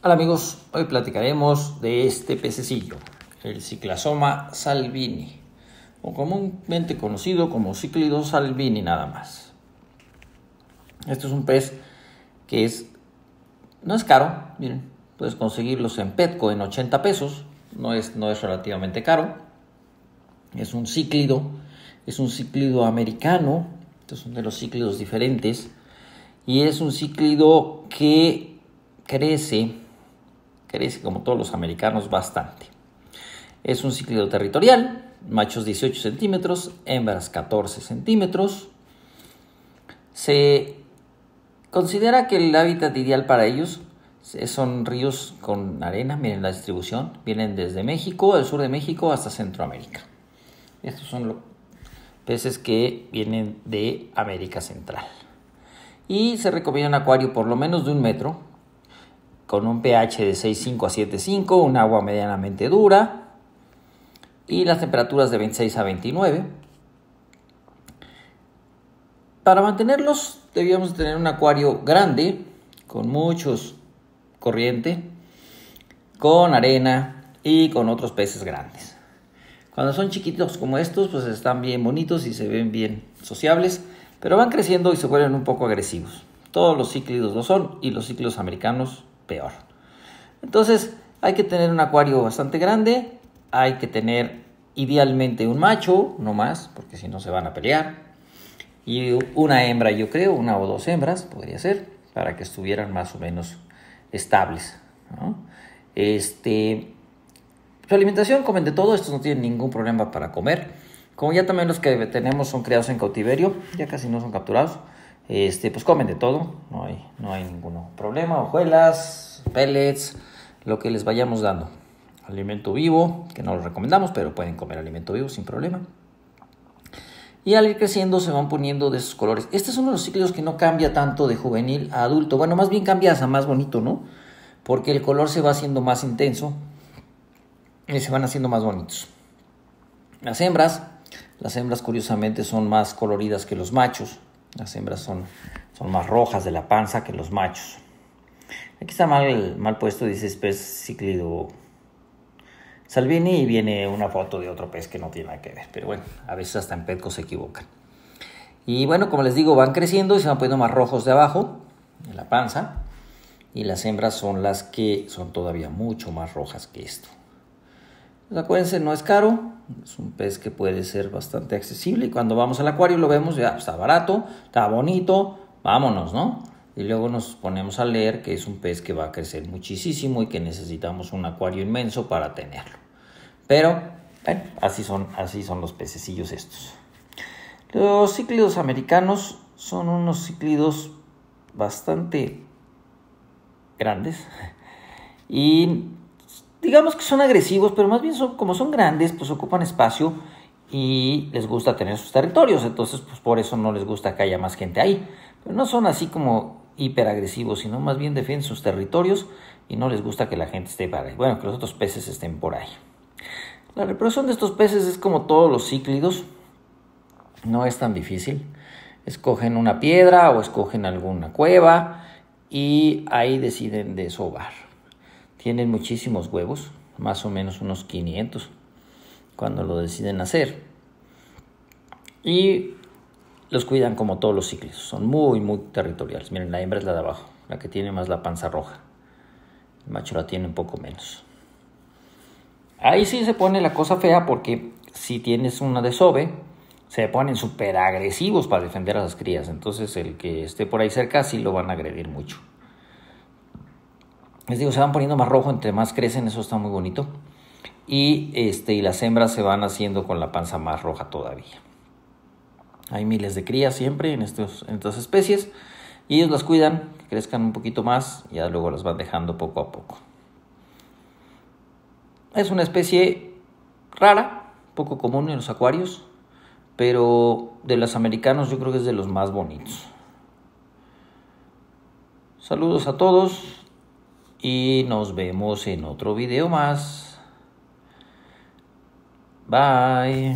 Hola amigos, hoy platicaremos de este pececillo, el Cyclasoma salvini, o comúnmente conocido como Cíclido salvini nada más. Este es un pez que no es caro, miren, puedes conseguirlos en Petco en 80 pesos, no es relativamente caro. Es un cíclido americano, estos son de los cíclidos diferentes, y es un cíclido que crece como todos los americanos bastante. Es un cíclido territorial, machos 18 centímetros, hembras 14 centímetros. Se considera que el hábitat ideal para ellos son ríos con arena. Miren la distribución, vienen desde México, el sur de México, hasta Centroamérica. Estos son los peces que vienen de América Central. Y se recomienda un acuario por lo menos de 1 metro, con un pH de 6.5 a 7.5, un agua medianamente dura y las temperaturas de 26 a 29. Para mantenerlos debíamos tener un acuario grande, con muchos corriente, con arena y con otros peces grandes. Cuando son chiquitos como estos, pues están bien bonitos y se ven bien sociables, pero van creciendo y se vuelven un poco agresivos. Todos los cíclidos lo son y los cíclidos americanos peor. Entonces hay que tener un acuario bastante grande, hay que tener idealmente un macho, no más, porque si no se van a pelear, y una hembra, yo creo, 1 o 2 hembras podría ser, para que estuvieran más o menos estables, ¿no? Su alimentación, comen de todo, estos no tienen ningún problema para comer. Como ya también los que tenemos son criados en cautiverio, ya casi no son capturados, pues comen de todo, no hay ningún problema, hojuelas, pellets, lo que les vayamos dando. Alimento vivo, que no lo recomendamos, pero pueden comer alimento vivo sin problema. Y al ir creciendo se van poniendo de esos colores. Este es uno de los cíclidos que no cambia tanto de juvenil a adulto. Bueno, más bien cambia a más bonito, ¿no? Porque el color se va haciendo más intenso y se van haciendo más bonitos. Las hembras curiosamente son más coloridas que los machos. Las hembras son más rojas de la panza que los machos. Aquí está mal puesto, dice pez cíclido salvini y viene una foto de otro pez que no tiene nada que ver. Pero bueno, a veces hasta en Petco se equivocan. Y bueno, como les digo, van creciendo y se van poniendo más rojos de abajo, en la panza. Y las hembras son las que son todavía mucho más rojas que esto. Pues acuérdense, no es caro, es un pez que puede ser bastante accesible y cuando vamos al acuario lo vemos, ya está barato, está bonito, vámonos, ¿no? Y luego nos ponemos a leer que es un pez que va a crecer muchísimo y que necesitamos un acuario inmenso para tenerlo. Pero, bueno, así son los pececillos estos. Los cíclidos americanos son unos cíclidos bastante grandes y digamos que son agresivos, pero más bien como son grandes, pues ocupan espacio y les gusta tener sus territorios. Entonces, pues por eso no les gusta que haya más gente ahí. Pero no son así como hiperagresivos, sino más bien defienden sus territorios y no les gusta que la gente esté por ahí. Bueno, que los otros peces estén por ahí. La reproducción de estos peces es como todos los cíclidos. No es tan difícil. Escogen una piedra o escogen alguna cueva y ahí deciden desovar. Tienen muchísimos huevos, más o menos unos 500 cuando lo deciden hacer. Y los cuidan como todos los cíclidos, son muy territoriales. Miren, la hembra es la de abajo, la que tiene más la panza roja. El macho la tiene un poco menos. Ahí sí se pone la cosa fea porque si tienes una desove, se ponen súper agresivos para defender a las crías. Entonces el que esté por ahí cerca sí lo van a agredir mucho. Les digo, se van poniendo más rojo entre más crecen, eso está muy bonito. Y las hembras se van haciendo con la panza más roja todavía. Hay miles de crías siempre en estas especies y ellos las cuidan, que crezcan un poquito más y ya luego las van dejando poco a poco. Es una especie rara, poco común en los acuarios, pero de los americanos yo creo que es de los más bonitos. Saludos a todos. Y nos vemos en otro video más. Bye.